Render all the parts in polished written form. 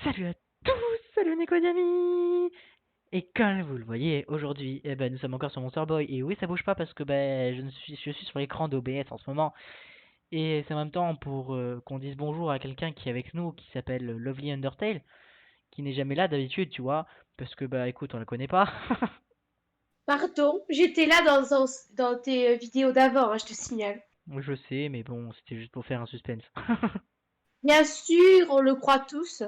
Salut à tous, salut Nicodami. Et comme vous le voyez, aujourd'hui, nous sommes encore sur Monster Boy. Et oui, ça bouge pas parce que je suis sur l'écran d'OBS en ce moment. Et c'est en même temps pour qu'on dise bonjour à quelqu'un qui est avec nous, qui s'appelle Lovely Undertale, qui n'est jamais là d'habitude, tu vois. Parce que écoute, on le connaît pas. Pardon, j'étais là dans tes vidéos d'avant, hein, je te signale. Je sais, mais bon, c'était juste pour faire un suspense. Bien sûr, on le croit tous.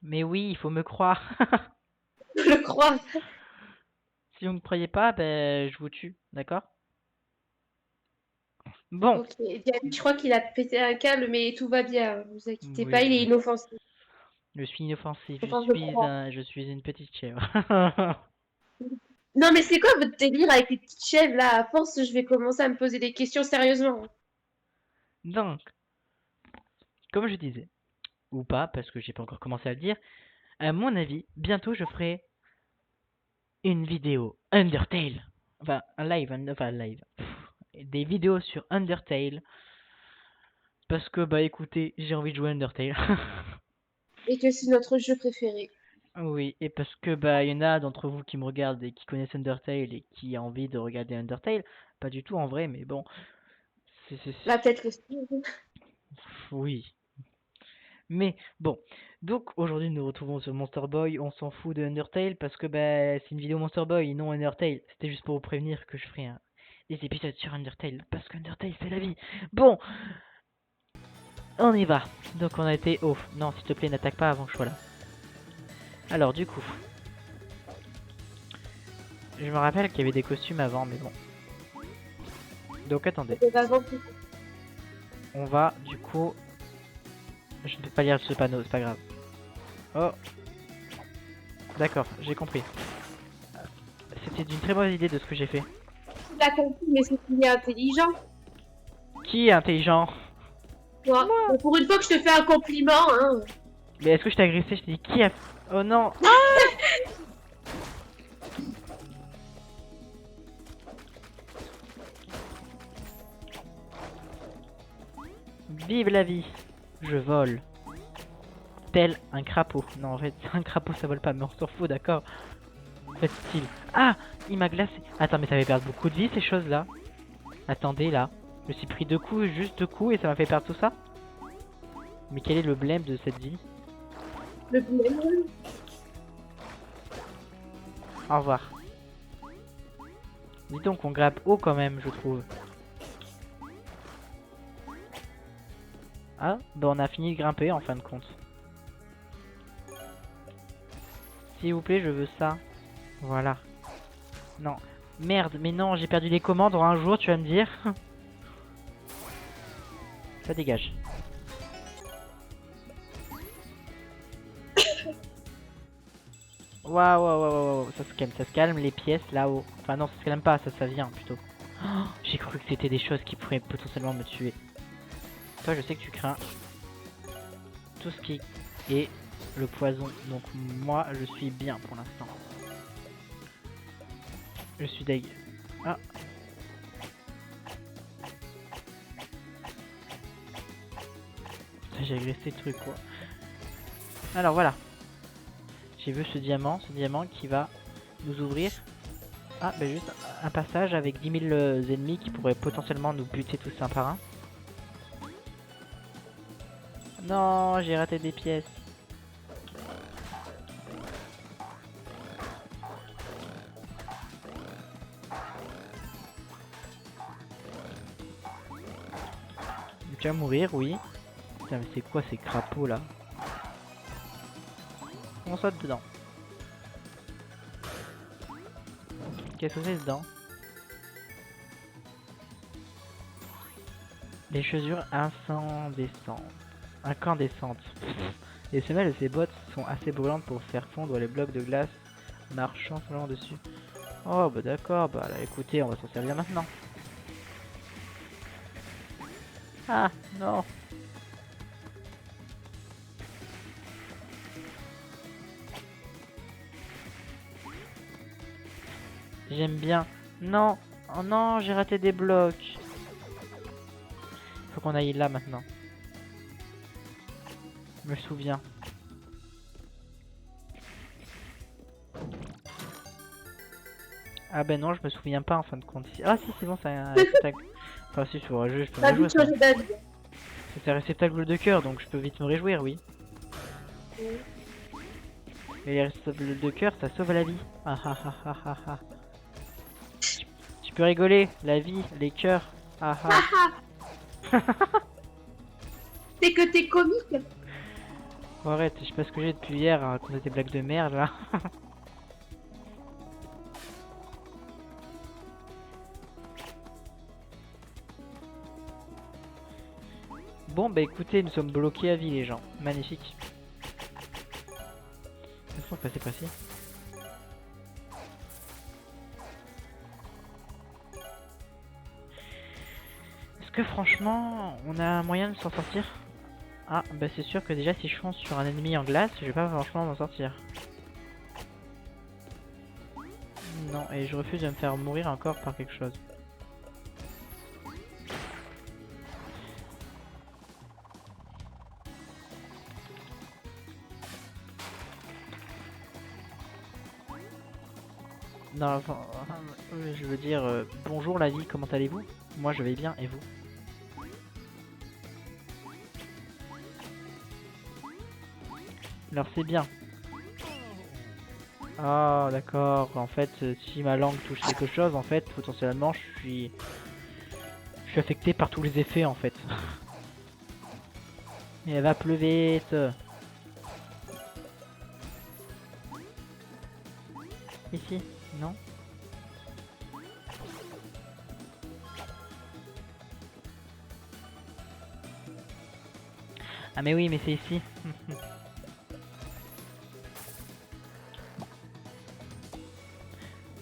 Mais oui, il faut me croire. On le croit. Si vous me croyez pas, je vous tue, d'accord? Bon, Ok, Diane, je crois qu'il a pété un câble, mais tout va bien. Ne vous inquiétez pas, oui, il est inoffensif. je suis inoffensif, Enfin, je le crois. je suis une petite chèvre. Non, mais c'est quoi votre délire avec les petites chèvres là? À force, je vais commencer à me poser des questions sérieusement. Donc, comme je disais, ou pas, parce que j'ai pas encore commencé à le dire, à mon avis, bientôt je ferai une vidéo Undertale. Enfin, un live. Des vidéos sur Undertale. Parce que, écoutez, j'ai envie de jouer à Undertale. Et que c'est notre jeu préféré. Oui, et parce que, il y en a d'entre vous qui me regardent et qui connaissent Undertale et qui ont envie de regarder Undertale. Pas du tout en vrai, mais bon. C'est... Bah, peut-être que Oui. Mais bon, donc aujourd'hui nous nous retrouvons sur Monster Boy, on s'en fout de Undertale parce que c'est une vidéo Monster Boy, non Undertale. C'était juste pour vous prévenir que je ferai des épisodes sur Undertale parce qu'Undertale c'est la vie. Bon, on y va. Donc on a été haut. Non, s'il te plaît, n'attaque pas avant que je sois là. Alors du coup, je me rappelle qu'il y avait des costumes avant, mais bon. Donc attendez, c'est avant tout. on va du coup... Je ne peux pas lire ce panneau, c'est pas grave. Oh, d'accord, j'ai compris. C'était d'une très mauvaise idée de ce que j'ai fait. Tu l'as compris, mais c'est qu'il est intelligent. Qui est intelligent? Toi. Moi. Bon, pour une fois que je te fais un compliment, hein. Mais est-ce que je t'ai agressé? Je t'ai dit qui a... Oh non. Vive la vie. Je vole. Tel un crapaud. Non, en fait, un crapaud ça vole pas, mais on s'en fout, d'accord? Faites style. Ah, il m'a glacé. Attends, mais ça fait perdre beaucoup de vie ces choses-là. Attendez, là. Je me suis pris deux coups, juste deux coups, et ça m'a fait perdre tout ça. Mais quel est le blême de cette vie? Le blême. Au revoir. Dis donc, on grimpe haut quand même, je trouve. Ah, on a fini de grimper en fin de compte. S'il vous plaît, je veux ça. Voilà. Non. Merde, mais non, j'ai perdu les commandes en un jour, tu vas me dire. Ça dégage. Waouh, waouh, waouh, waouh, ça se calme les pièces là-haut. Enfin non, ça se calme pas, ça vient plutôt. Oh, j'ai cru que c'était des choses qui pourraient potentiellement me tuer. Toi, je sais que tu crains tout ce qui est le poison. Donc moi, je suis bien pour l'instant. Je suis deg. Ah. J'ai agressé le truc quoi. Alors voilà. J'ai vu ce diamant qui va nous ouvrir. Ah, juste un passage avec 10 000 ennemis qui pourraient potentiellement nous buter tous un par un. Non, j'ai raté des pièces. Tu vas mourir, oui. Putain, mais c'est quoi ces crapauds là? On saute dedans. Qu'est-ce que c'est dedans? Les chaussures incandescentes. Les semelles de ces bottes sont assez brûlantes pour faire fondre les blocs de glace marchant seulement dessus. Oh bah d'accord, là écoutez, on va s'en servir maintenant. Ah non. J'aime bien. Non. Oh non, j'ai raté des blocs. Faut qu'on aille là maintenant. Je me souviens. Ah ben non, je me souviens pas en fin de compte. Ah si, c'est bon, c'est un réceptacle. Enfin si, je peux je peux me T'as réjouir. vite changé d'avis. C'est un réceptacle de cœur, donc je peux vite me réjouir, oui. Et les réceptacles de cœur, ça sauve la vie. Ah ah ah ah ah ah. Tu peux rigoler, la vie, les cœurs. Ah ah. C'est que t'es comique. Bon, arrête, je sais pas ce que j'ai depuis hier à raconter des blagues de merde là. Bon bah écoutez, nous sommes bloqués à vie les gens. Magnifique. Laisse-moi passer par ici. Est-ce que franchement, on a un moyen de s'en sortir? Ah bah c'est sûr que déjà si je fonce sur un ennemi en glace, je vais pas franchement m'en sortir. Non, et je refuse de me faire mourir encore par quelque chose. Non, enfin, je veux dire, bonjour la vie, comment allez-vous? Moi je vais bien, et vous? Alors c'est bien. Ah d'accord, en fait, si ma langue touche quelque chose, en fait, potentiellement, je suis affecté par tous les effets, en fait. Mais elle va pleuvoir vite. Ici, non? Ah mais oui, mais c'est ici.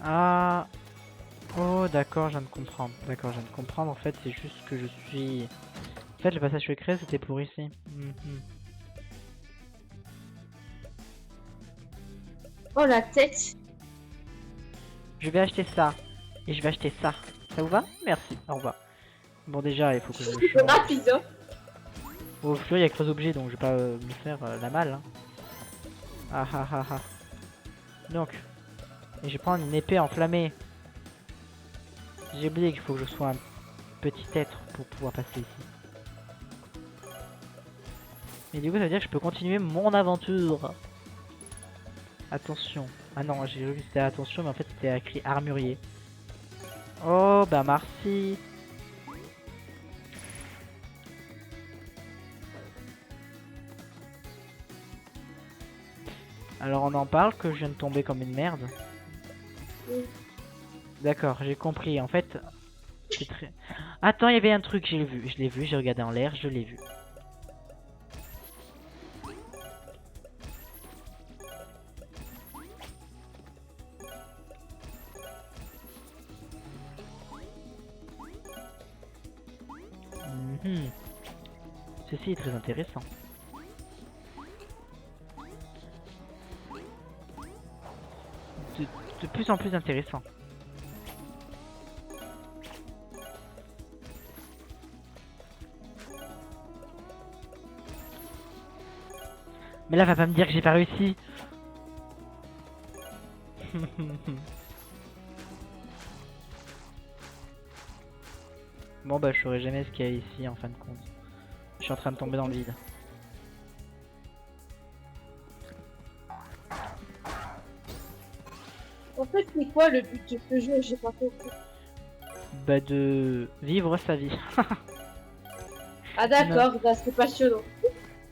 Ah. Oh d'accord, je viens de comprendre. D'accord, je viens de comprendre. En fait, c'est juste que je suis... En fait, le passage secret, c'était pour ici. Oh la tête. Je vais acheter ça. Et je vais acheter ça. Ça vous va? Merci, au revoir. Bon déjà, il faut que je me C'est change. rapide, hein. Au fur, il y a 3 objets, donc je vais pas me faire la malle. Hein. Ah ah ah ah. Donc, et je vais prendre une épée enflammée. J'ai oublié qu'il faut que je sois un petit être pour pouvoir passer ici. Et du coup, ça veut dire que je peux continuer mon aventure. Attention. Ah non, j'ai vu que c'était attention, mais en fait c'était écrit armurier. Oh, bah merci. Alors on en parle que je viens de tomber comme une merde. Oui. D'accord, j'ai compris. En fait, c'est très... Attends, il y avait un truc, j'ai vu. Je l'ai vu, j'ai regardé en l'air, je l'ai vu. Ceci est très intéressant. De plus en plus intéressant. Mais là, va pas me dire que j'ai pas réussi. Bon bah je saurais jamais ce qu'il y a ici en fin de compte. Je suis en train de tomber dans le vide. En fait, c'est quoi le but de ce jeu? J'ai pas compris. Bah de vivre sa vie. Ah d'accord, bah, c'est passionnant.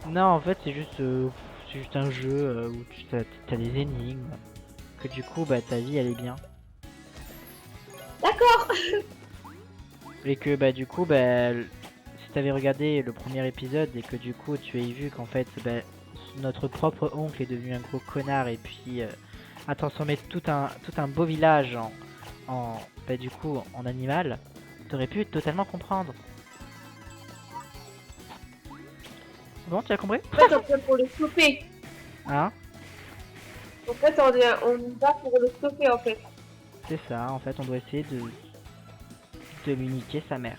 Non en fait c'est juste un jeu où tu t'as des énigmes. Que du coup bah ta vie elle est bien. D'accord. Et que bah du coup bah si t'avais regardé le premier épisode et que du coup tu as vu qu'en fait bah, notre propre oncle est devenu un gros connard et puis a transformé tout un beau village en bah du coup en animal, t'aurais pu totalement comprendre. Bon, tu as compris? En fait, on vient pour le stopper. Hein? En fait, on y va pour le stopper, en fait. C'est ça, en fait on doit essayer de lui niquer sa mère.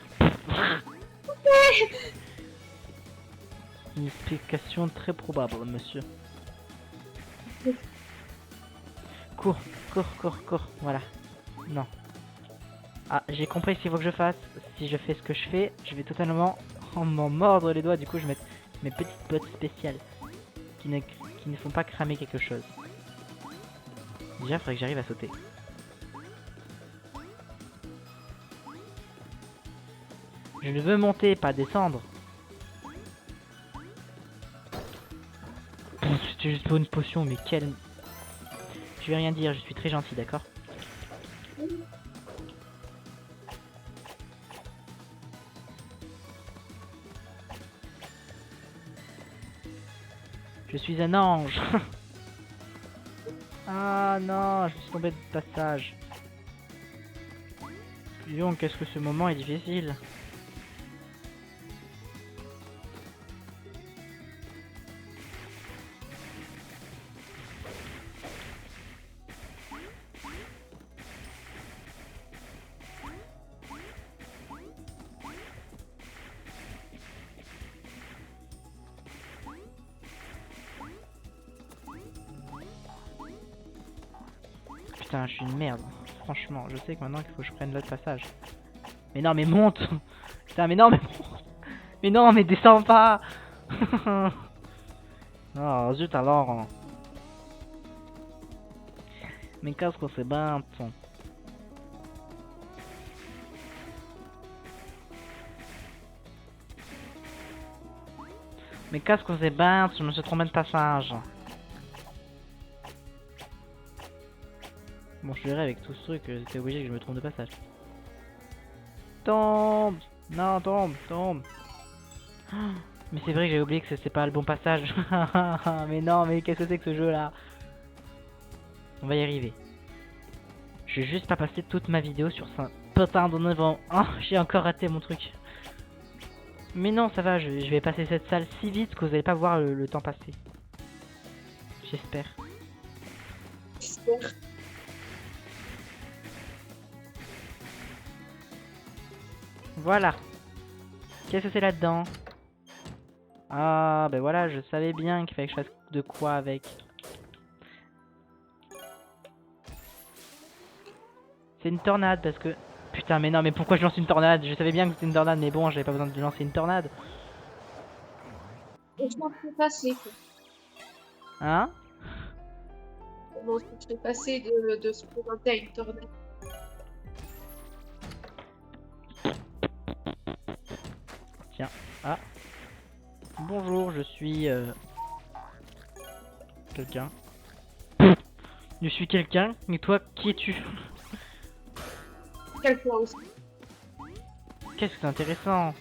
Une explication très probable, monsieur. Cours, cours, cours, cours, voilà. Non. Ah, j'ai compris ce qu'il faut que je fasse. Si je fais ce que je fais, je vais totalement m'en mordre les doigts. Du coup, je vais mettre mes petites bottes spéciales qui ne font pas cramer quelque chose. Déjà, il faudrait que j'arrive à sauter. Je ne veux monter, pas descendre. C'était juste pour une potion, mais quelle... Je vais rien dire, je suis très gentil, d'accord? Je suis un ange. Ah non, je suis tombé de passage. Dis donc, qu'est-ce que ce moment est difficile. Putain, je suis une merde. Franchement, je sais que maintenant qu'il faut que je prenne l'autre passage. Mais non, mais monte. Putain, mais non, mais monte. Mais non, mais descends pas. Oh, zut alors. Mais qu'est-ce que c'est bien. Mais qu'est-ce que c'est bien, je me suis trompé de passage. Bon, je verrai avec tout ce truc, c'est obligé que je me trompe de passage. Tombe. Non, tombe, tombe. Mais c'est vrai que j'ai oublié que c'est pas le bon passage. Mais non, mais qu'est-ce que c'est que ce jeu là? On va y arriver. Je vais juste pas passer toute ma vidéo sur ce putain de niveau. Oh, j'ai encore raté mon truc. Mais non, ça va, je vais passer cette salle si vite que vous allez pas voir le temps passer. J'espère. Voilà. Qu'est-ce que c'est là-dedans? Ah, ben voilà, je savais bien qu'il fallait que je fasse de quoi avec. C'est une tornade parce que... Putain, mais non, mais pourquoi je lance une tornade? Je savais bien que c'était une tornade, mais bon, j'avais pas besoin de lancer une tornade. Je m'en fais passer, quoi. Hein? Comment je fais passer de se présenter à une tornade? Tiens, ah. Bonjour, je suis... quelqu'un. Je suis quelqu'un, mais toi, qui es-tu? Quelqu'un aussi. Qu'est-ce que c'est intéressant?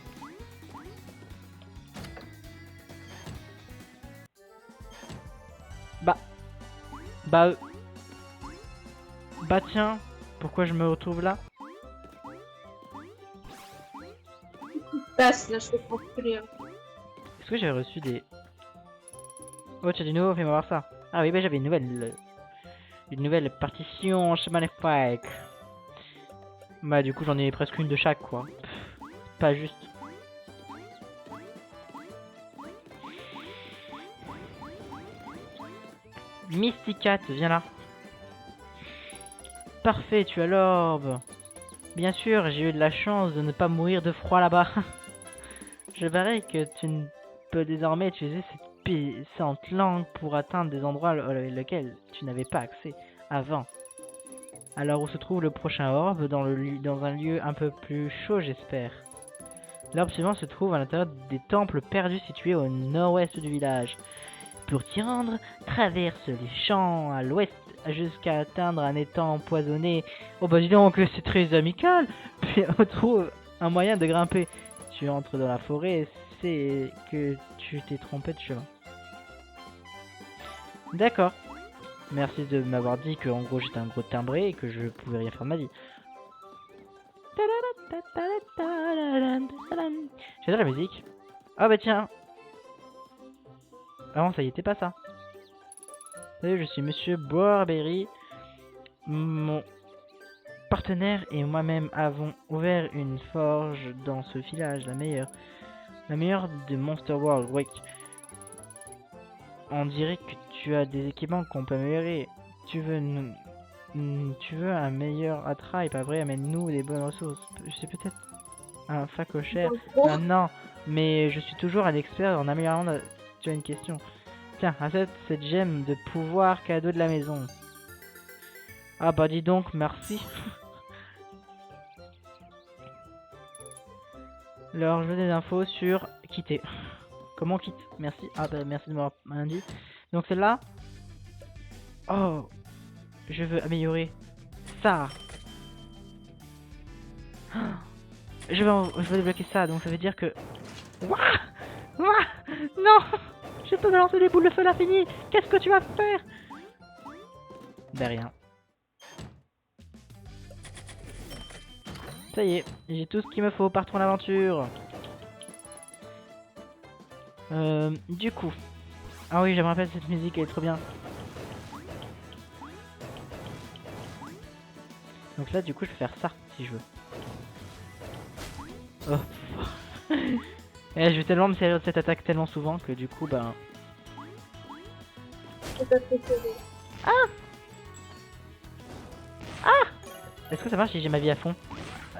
Bah... Bah... Bah tiens, pourquoi je me retrouve là? Passe, là, je comprends plus rien. Est-ce que j'avais reçu des... Oh, tiens, du nouveau, fais-moi voir ça. Ah oui, bah j'avais une nouvelle partition magnifique. Bah du coup, j'en ai presque une de chaque, quoi. Pff, pas juste. Mysticat, viens là. Parfait, tu as l'orbe. Bien sûr, j'ai eu de la chance de ne pas mourir de froid là-bas. Je parie que tu ne peux désormais utiliser cette puissante langue pour atteindre des endroits auxquels tu n'avais pas accès avant. Alors où se trouve le prochain orbe? Dans un lieu un peu plus chaud, j'espère. L'orbe suivant se trouve à l'intérieur des temples perdus situés au nord-ouest du village. Pour t'y rendre, traverse les champs à l'ouest jusqu'à atteindre un étang empoisonné. Oh bah dis donc, c'est très amical. Puis on trouve un moyen de grimper. Tu entres dans la forêt, c'est que tu t'es trompé de chemin. D'accord. Merci de m'avoir dit que en gros j'étais un gros timbré et que je pouvais rien faire de ma vie. J'adore la musique. Ah bah tiens. Ah non, ça y était pas ça. Salut, je suis Monsieur Boarberry. Mon partenaire et moi-même avons ouvert une forge dans ce village, la meilleure de Monster World. Ouais. On dirait que tu as des équipements qu'on peut améliorer. Tu veux nous Tu veux un meilleur attrait, pas vrai? Amène-nous des bonnes ressources. C'est peut-être un facochère. Bon, Non, mais je suis toujours un expert en améliorant Tu as une question. Tiens, accepte cette gemme de pouvoir cadeau de la maison. Ah bah dis donc, merci. Leur jeu des infos sur quitter. Comment on quitte? Merci. Ah bah merci de m'avoir dit. Donc celle-là. Oh, je veux améliorer ça. Je veux débloquer ça, donc ça veut dire que... Ouah, ouah, non, je peux balancer des boules de feu à l'infini. Qu'est-ce que tu vas faire? Ben rien. Ça y est, j'ai tout ce qu'il me faut, partons à l'aventure. Du coup... Ah oui, je me rappelle cette musique, elle est trop bien. Donc là, du coup, je vais faire ça, si je veux. Oh. Et je vais tellement me servir de cette attaque tellement souvent que du coup, ben... c'est pas préféré. Est-ce que ça marche si j'ai ma vie à fond?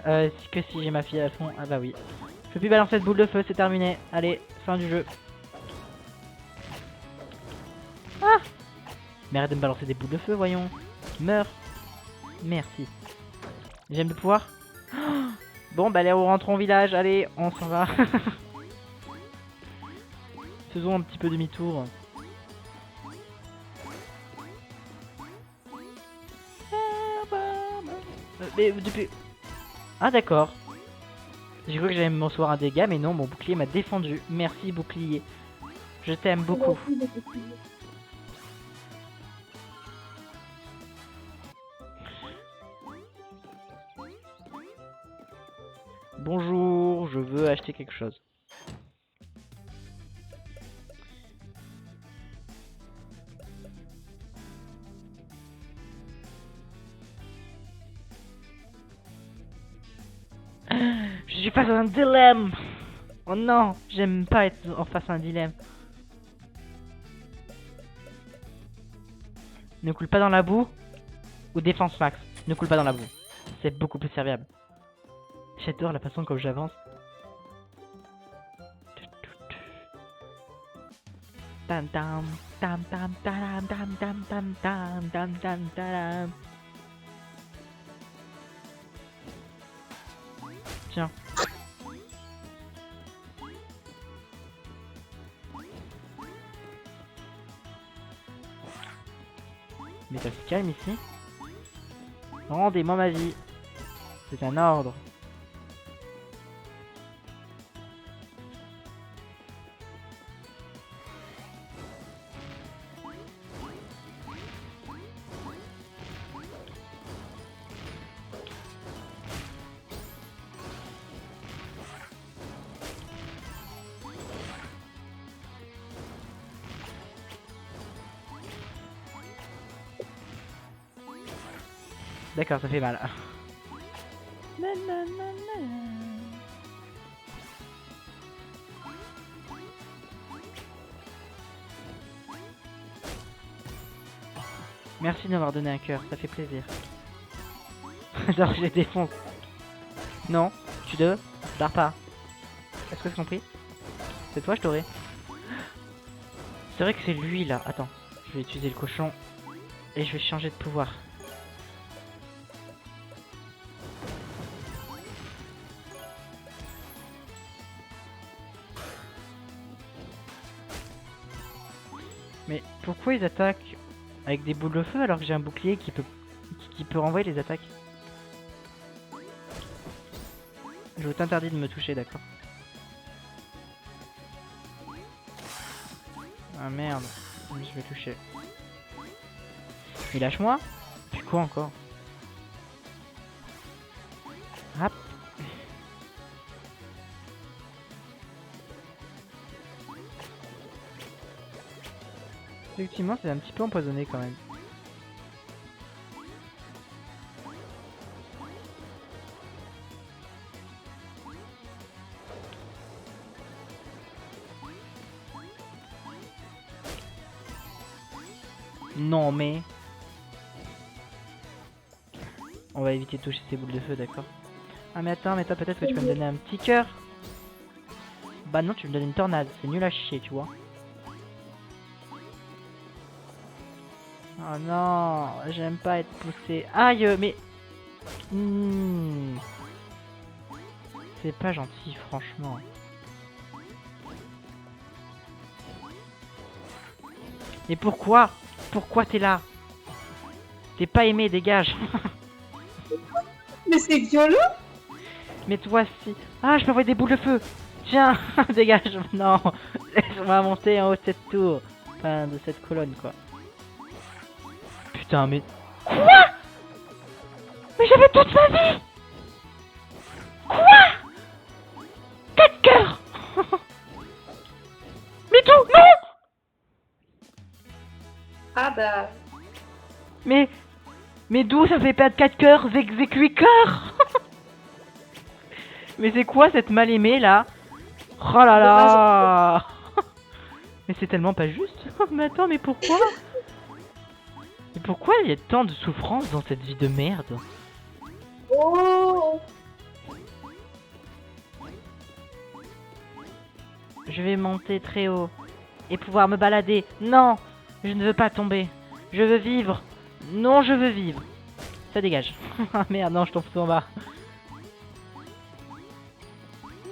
Que si j'ai ma vie à fond. Ah bah oui. Je peux plus balancer de boule de feu, c'est terminé. Allez, fin du jeu. Ah! Mais arrête de me balancer des boules de feu, voyons. Meurs. Merci. J'aime le pouvoir. Bon, bah allez, on rentre au village. Allez, on s'en va. Faisons un petit peu demi-tour. Mais depuis... Ah d'accord. J'ai cru que j'allais me recevoir un dégât, mais non, mon bouclier m'a défendu. Merci bouclier. Je t'aime beaucoup. Bonjour, je veux acheter quelque chose. Je suis face à un dilemme. Oh non, j'aime pas être en face à un dilemme. Ne coule pas dans la boue ou défense max. Ne coule pas dans la boue. C'est beaucoup plus serviable. J'adore la façon comme j'avance. Tam tam tam tam tam tam tam tam tam tam tam tam. Tiens. Mais ça se calme ici. Rendez-moi ma vie. C'est un ordre. D'accord, ça fait mal. Merci de m'avoir donné un cœur, ça fait plaisir. Alors je les défonce. Non, tu ne pars pas. Est-ce que c'est compris? C'est toi, je t'aurai. C'est vrai que c'est lui là. Attends, je vais utiliser le cochon et je vais changer de pouvoir. Mais pourquoi ils attaquent avec des boules de feu alors que j'ai un bouclier qui peut renvoyer les attaques? Je t'interdis de me toucher, d'accord? Ah merde, je vais toucher. Mais lâche-moi. Puis quoi encore? Hop. Effectivement, c'est un petit peu empoisonné quand même. Non mais... On va éviter de toucher ces boules de feu, d'accord? Ah mais attends, mais toi peut-être que tu peux me donner un petit cœur. Bah non, tu me donnes une tornade, c'est nul à chier, tu vois. Oh non, j'aime pas être poussé. Aïe, mais... C'est pas gentil, franchement. Mais pourquoi? Pourquoi t'es là? T'es pas aimé, dégage. Mais c'est violent. Mais toi si... Ah, je peux envoyer des boules de feu. Tiens, dégage. Non, laisse-moi monter en haut de cette tour. Enfin, de cette colonne, quoi. Putain, mais... Quoi? Mais j'avais toute ma vie. Quoi? 4 cœurs. Mais tout, non. Ah bah... Mais d'où ça fait perdre 4 cœurs, Zek 8 cœurs? Mais c'est quoi cette mal-aimée là? Oh là là. Mais c'est tellement pas juste. Mais attends, mais pourquoi? Mais pourquoi il y a tant de souffrance dans cette vie de merde? Oh. Je vais monter très haut et pouvoir me balader. Non, je ne veux pas tomber. Je veux vivre. Non, je veux vivre. Ça dégage. Ah merde, non, je tombe tout en bas.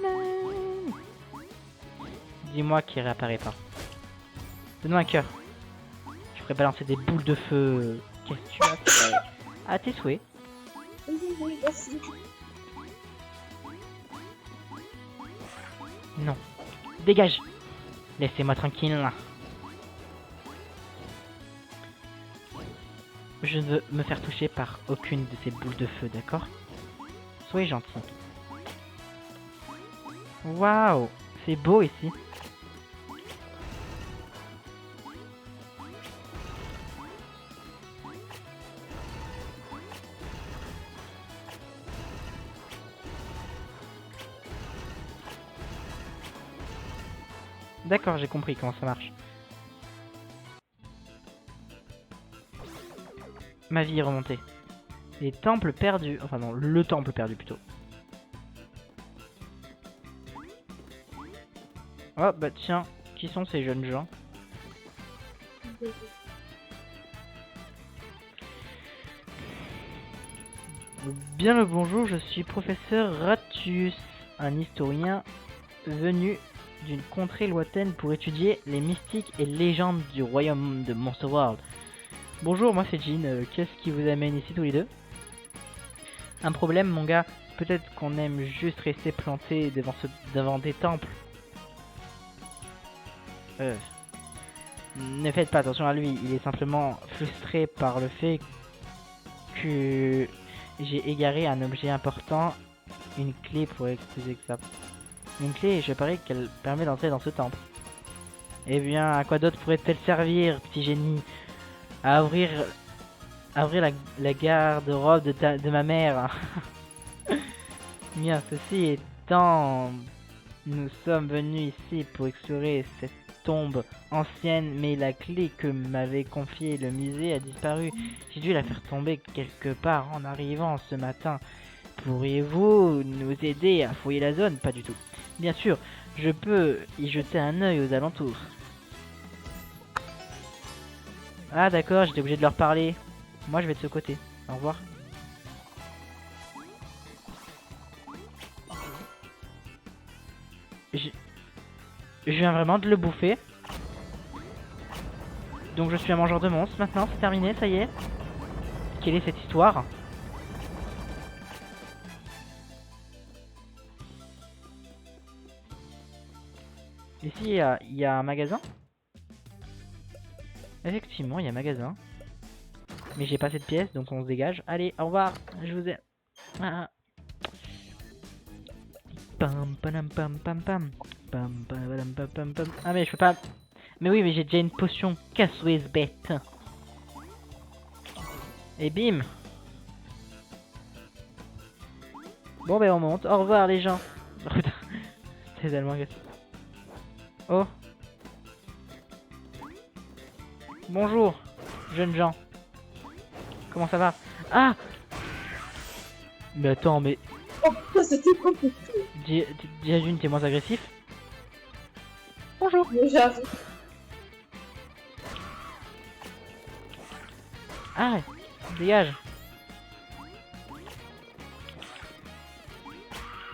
Non. Dis-moi qu'il réapparaît pas. Donne-moi un cœur. Je ferai balancer des boules de feu. Qu'est-ce que tu as fait? À tes souhaits. Oui, merci. Non. Dégage. Laissez-moi tranquille. Je ne veux me faire toucher par aucune de ces boules de feu, d'accord? Soyez gentil. Waouh, c'est beau ici. D'accord, j'ai compris comment ça marche. Ma vie est remontée. Les temples perdus. Enfin non, le temple perdu plutôt. Oh bah tiens, qui sont ces jeunes gens? Bien le bonjour, je suis professeur Ratius, un historien venu d'une contrée lointaine pour étudier les mystiques et légendes du royaume de Monster World. Bonjour, moi c'est Jean, qu'est-ce qui vous amène ici tous les deux? Un problème mon gars, peut-être qu'on aime juste rester planté devant des temples. Ne faites pas attention à lui, il est simplement frustré par le fait que j'ai égaré un objet important, une clé pour être plus exact. Une clé, et je parie qu'elle permet d'entrer dans ce temple. Eh bien, à quoi d'autre pourrait-elle servir, petit génie? À ouvrir la garde-robe de ma mère. Bien, ceci étant, nous sommes venus ici pour explorer cette tombe ancienne, mais la clé que m'avait confiée le musée a disparu. J'ai dû la faire tomber quelque part en arrivant ce matin. Pourriez-vous nous aider à fouiller la zone? Pas du tout. Bien sûr, je peux y jeter un œil aux alentours. Ah d'accord, j'étais obligé de leur parler. Moi je vais de ce côté. Au revoir. Je viens vraiment de le bouffer. Donc je suis un mangeur de monstres maintenant, c'est terminé, ça y est. Quelle est cette histoire? Ici il y a un magasin. Effectivement, il y a un magasin. Mais j'ai pas assez de pièces, donc on se dégage. Allez, au revoir, je vous ai... Ah. Pam pam pam pam pam. Pam pam pam pam pam. Ah mais je peux pas... Mais oui, mais j'ai déjà une potion. Casse-ouise bête. Et bim. Bon ben on monte. Au revoir les gens. C'est tellement agressif. Oh. Bonjour, jeunes gens. Comment ça va? Ah! Mais attends, mais Oh putain, c'était quoi? Jun, t'es moins agressif? Bonjour. J'avoue. Ah, dégage.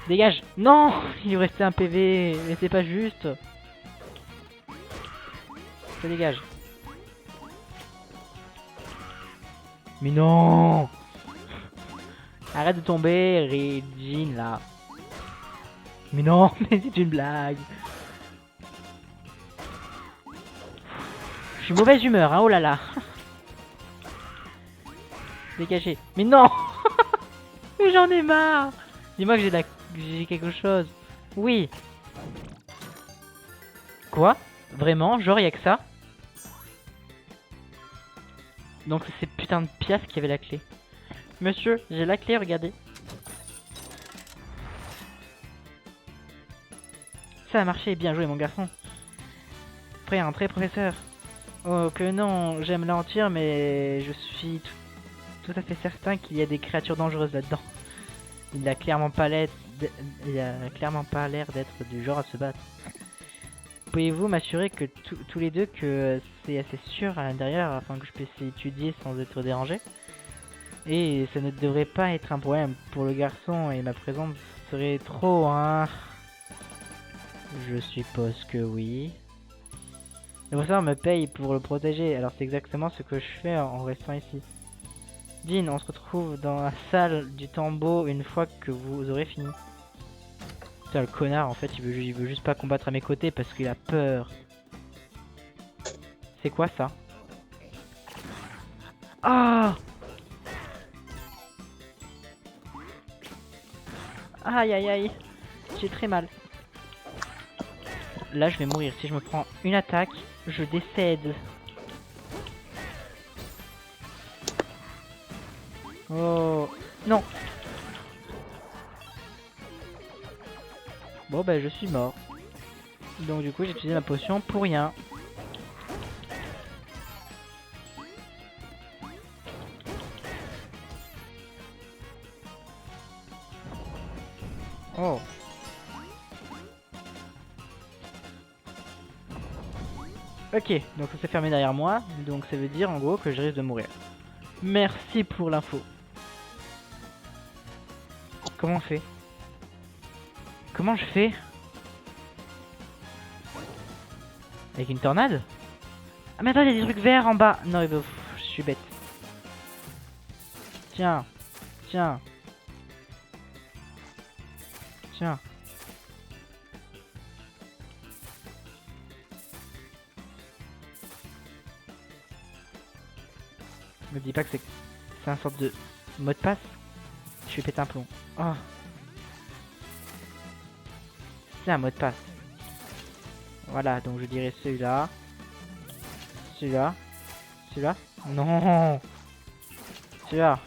Dégage. Non, il lui restait un PV, mais c'est pas juste. Ça dégage. Mais non. Arrête de tomber, Regine, là. Mais non, mais c'est une blague. Je suis mauvaise humeur, hein, oh là là. Dégagez. Mais non. Mais j'en ai marre. Dis-moi que j'ai quelque chose. Oui. Quoi? Vraiment? Genre y'a que ça? Donc c'est ces putains de pièces qui avaient la clé. Monsieur, j'ai la clé, regardez. Ça a marché, bien joué mon garçon. Prêt à entrer, professeur? Oh que non, j'aime mentir, mais je suis tout à fait certain qu'il y a des créatures dangereuses là-dedans. Il a clairement pas l'air d'être du genre à se battre. Pouvez-vous m'assurer que tous les deux que c'est assez sûr à l'intérieur afin que je puisse étudier sans être dérangé? Et ça ne devrait pas être un problème pour le garçon et ma présence serait trop, hein? Je suppose que oui. Le professeur me paye pour le protéger, alors c'est exactement ce que je fais en restant ici. Jean, on se retrouve dans la salle du tombeau une fois que vous aurez fini. Putain, le connard, en fait, il veut juste pas combattre à mes côtés parce qu'il a peur. C'est quoi ça? Ah! Aïe aïe aïe, j'ai très mal. Là, je vais mourir. Si je me prends une attaque, je décède. Oh non. Bon bah je suis mort. Donc du coup j'ai utilisé ma potion pour rien. Oh. Ok, donc ça s'est fermé derrière moi. Donc ça veut dire en gros que je risque de mourir. Merci pour l'info. Comment on fait? Comment je fais? Avec une tornade? Ah mais attends, il y a des trucs verts en bas. Non, je suis bête. Tiens. Tiens. Tiens. Me dis pas que c'est un sorte de mot de passe. Je vais péter un plomb. Oh. C'est un mot de passe. Voilà, donc je dirais celui-là. Celui-là. Celui-là. Non. Celui-là.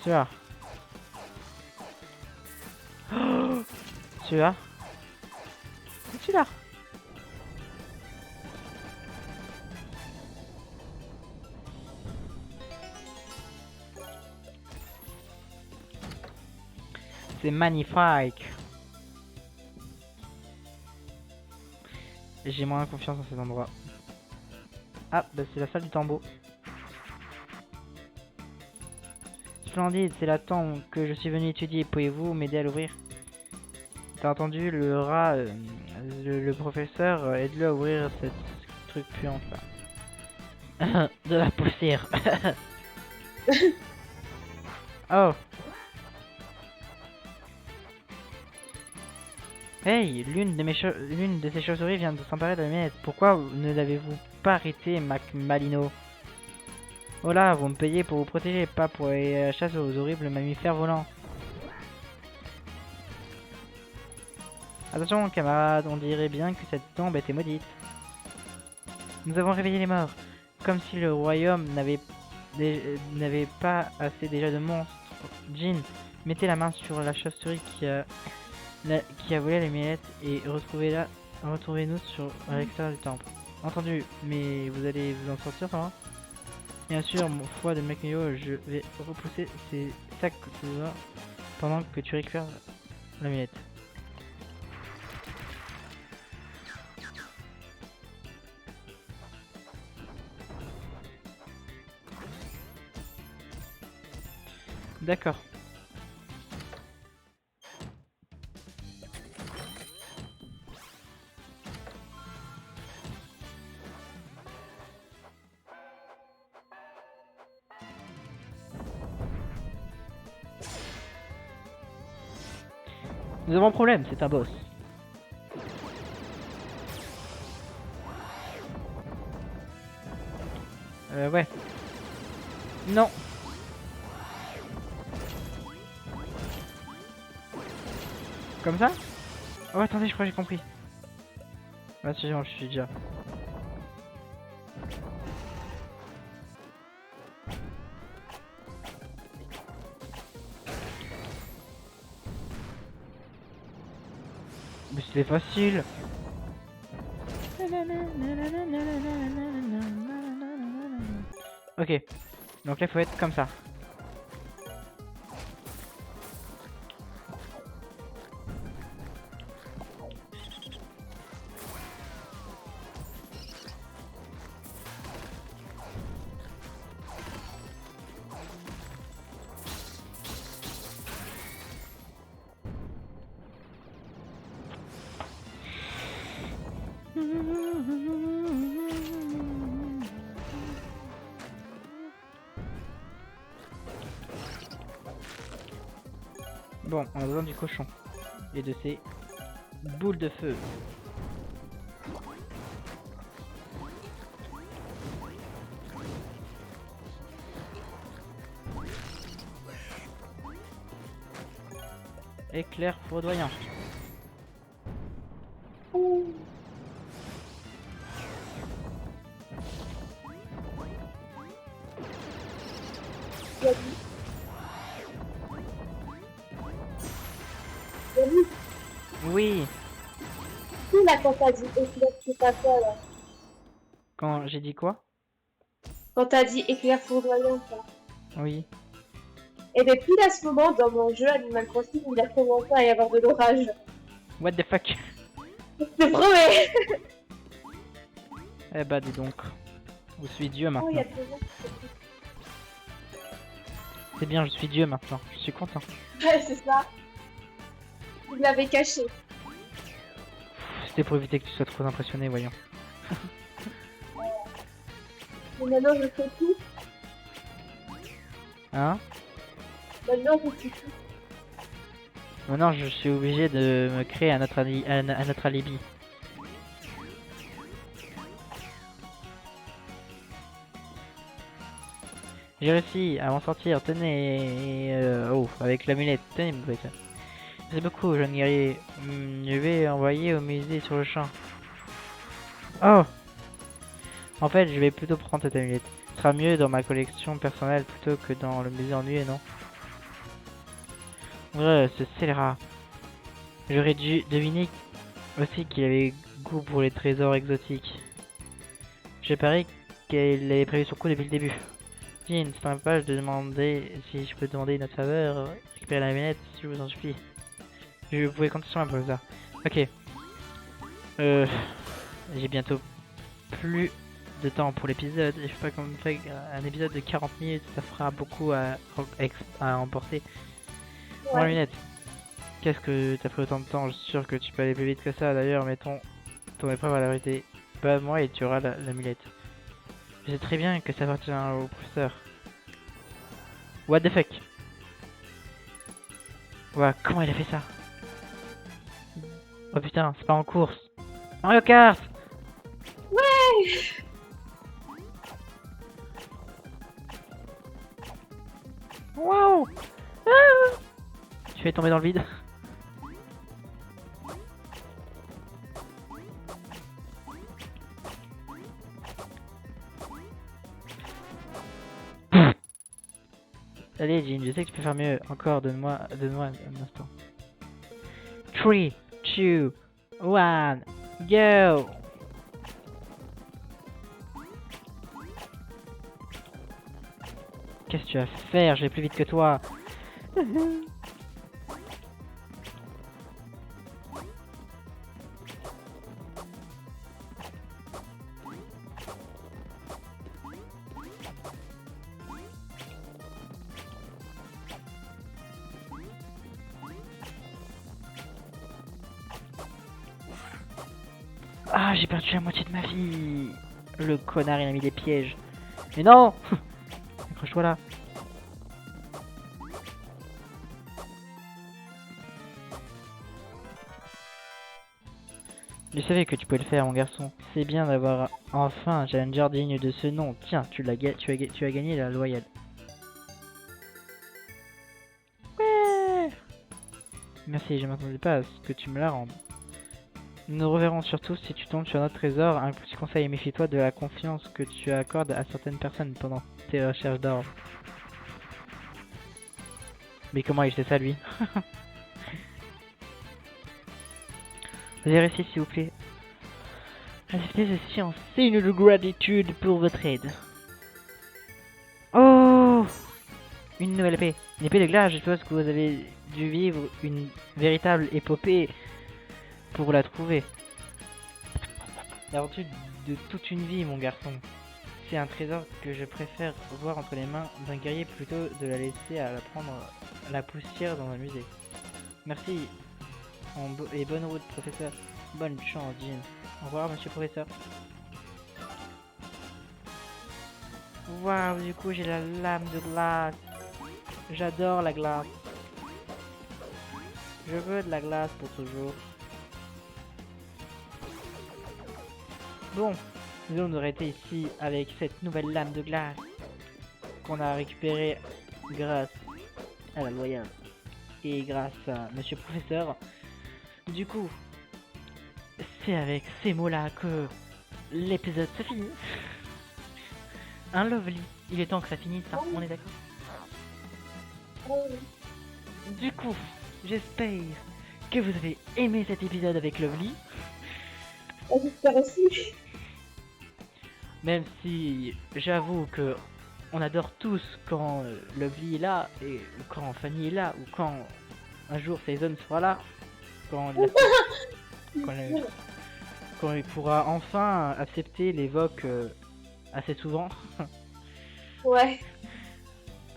Celui-là. Oh, celui-là. Celui-là. C'est magnifique. J'ai moins confiance en cet endroit. Ah, bah c'est la salle du tombeau. Splendide, c'est la tombe que je suis venu étudier. Pouvez-vous m'aider à l'ouvrir? T'as entendu le rat, le professeur, aide-le à ouvrir cette truc puant là. De la poussière. Oh. Hey, l'une de ces chauves-souris vient de s'emparer de la miette. Pourquoi ne l'avez-vous pas arrêté, Mac Malino? Oh là, vous me payez pour vous protéger, pas pour aller à la chasse aux horribles mammifères volants. Attention, camarades, on dirait bien que cette tombe était maudite. Nous avons réveillé les morts, comme si le royaume n'avait pas assez déjà de monstres. Jean, mettez la main sur la chauve-souris qui a volé les miettes et retrouvez-nous à l'extérieur du temple. Entendu, mais vous allez vous en sortir, ça va? Bien sûr, mon foi de Macmillan, je vais repousser ces sacs pendant que tu récupères l'amulette. D'accord. Nous avons un problème, c'est un boss. Ouais. Non. Comme ça? Oh, attendez, je crois que j'ai compris. Ah, c'est bon, je suis déjà. Mais c'était facile. Ok. Donc là, il faut être comme ça. Bon, on a besoin du cochon et de ses boules de feu. Éclair foudroyant. Oui, Là, quand t'as dit éclair, c'est pas ça, là. quand j'ai dit quoi? Quand t'as dit éclair foudroyant, ça. Oui. Et bien, pile à ce moment, dans mon jeu Animal Crossing, il a commencé à y avoir de l'orage. What the fuck? Je te promets. Eh bah dis donc. Je suis Dieu Oh, il y a maintenant. des gens. C'est bien, je suis Dieu maintenant. Je suis content. Ouais, c'est ça. Vous l'avez caché. C'était pour éviter que tu sois trop impressionné, voyons. Mais maintenant, je sais tout. Hein? Maintenant, je sais tout. Maintenant, je suis obligé de me créer un autre, un autre alibi. J'ai réussi à m'en sortir, tenez, oh, avec l'amulette, tenez, mon pote. Merci beaucoup, jeune guerrier. Je vais envoyer au musée sur le champ. Oh! En fait, je vais plutôt prendre cette amulette. Ce sera mieux dans ma collection personnelle plutôt que dans le musée ennuyé, non? Ouais, ce scélérat. J'aurais dû deviner aussi qu'il avait goût pour les trésors exotiques. J'ai parié qu'il avait prévu son coup depuis le début. Jean, c'est un page de demander si je peux demander une autre faveur. Récupérer la manette, si je vous en supplie. Je pouvais compter sur un peu ça. Ok. J'ai bientôt plus de temps pour l'épisode. Je sais pas comment faire un épisode de 40 minutes, ça fera beaucoup à emporter. Bon, la lunette. Qu'est-ce que t'as pris autant de temps? Je suis sûr que tu peux aller plus vite que ça. D'ailleurs, mettons ton épreuve à la vérité. Bah moi et tu auras l'amulette. Je sais très bien que ça appartient au professeur. What the fuck? Ouais, comment il a fait ça? Oh putain, c'est pas en course. Mario Kart! Ouais! Wow! Ah, tu fais tomber dans le vide. Allez, Jean, je sais que tu peux faire mieux. Encore, donne-moi un instant. 3, 2, 1, go! Qu'est-ce que tu vas faire? Je vais plus vite que toi. Ah, j'ai perdu la moitié de ma vie. Le connard, il a mis des pièges. Mais non! Accroche-toi là. Je savais que tu pouvais le faire, mon garçon. C'est bien d'avoir enfin un challenger digne de ce nom. Tiens, tu as gagné la loyale. Ouais! Merci, je m'attendais pas à ce que tu me la rendes. Nous nous reverrons surtout si tu tombes sur notre trésor. Un petit conseil, méfie-toi de la confiance que tu accordes à certaines personnes pendant tes recherches d'or. Mais comment il sait ça, lui? Veuillez rester, s'il vous plaît. Acceptez ceci en signe de gratitude pour votre aide. Oh! Une nouvelle épée. Une épée de glace, je suppose que vous avez dû vivre une véritable épopée pour la trouver. L'aventure de toute une vie, mon garçon. C'est un trésor que je préfère voir entre les mains d'un guerrier plutôt de la laisser à la prendre la poussière dans un musée. Merci et bonne route, professeur. Bonne chance, Jean. Au revoir, monsieur le professeur. Waouh, du coup, j'ai la lame de glace. J'adore la glace. Je veux de la glace pour toujours. Bon, nous on aurait été ici avec cette nouvelle lame de glace qu'on a récupérée grâce à la loyale et grâce à monsieur le professeur. Du coup, c'est avec ces mots-là que l'épisode se finit. Un Lovely, il est temps que ça finisse, hein, on est d'accord? Du coup, j'espère que vous avez aimé cet épisode avec Lovely. J'espère aussi. Même si j'avoue que on adore tous quand Lovely est là, et quand Fanny est là, ou quand un jour Season sera là, quand, quand il pourra enfin accepter les vocs assez souvent. Ouais.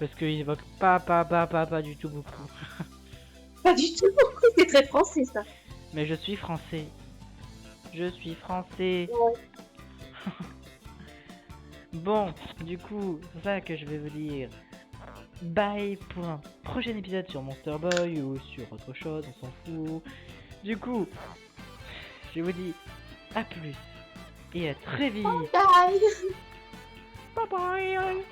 Parce qu'il évoque pas du tout beaucoup. Pas du tout. C'est très français, ça. Mais je suis français. Je suis français. Ouais. Bon, du coup, c'est ça que je vais vous dire. Bye pour un prochain épisode sur Monster Boy ou sur autre chose, on s'en fout. Du coup, je vous dis à plus et à très vite. Bye. Bye bye.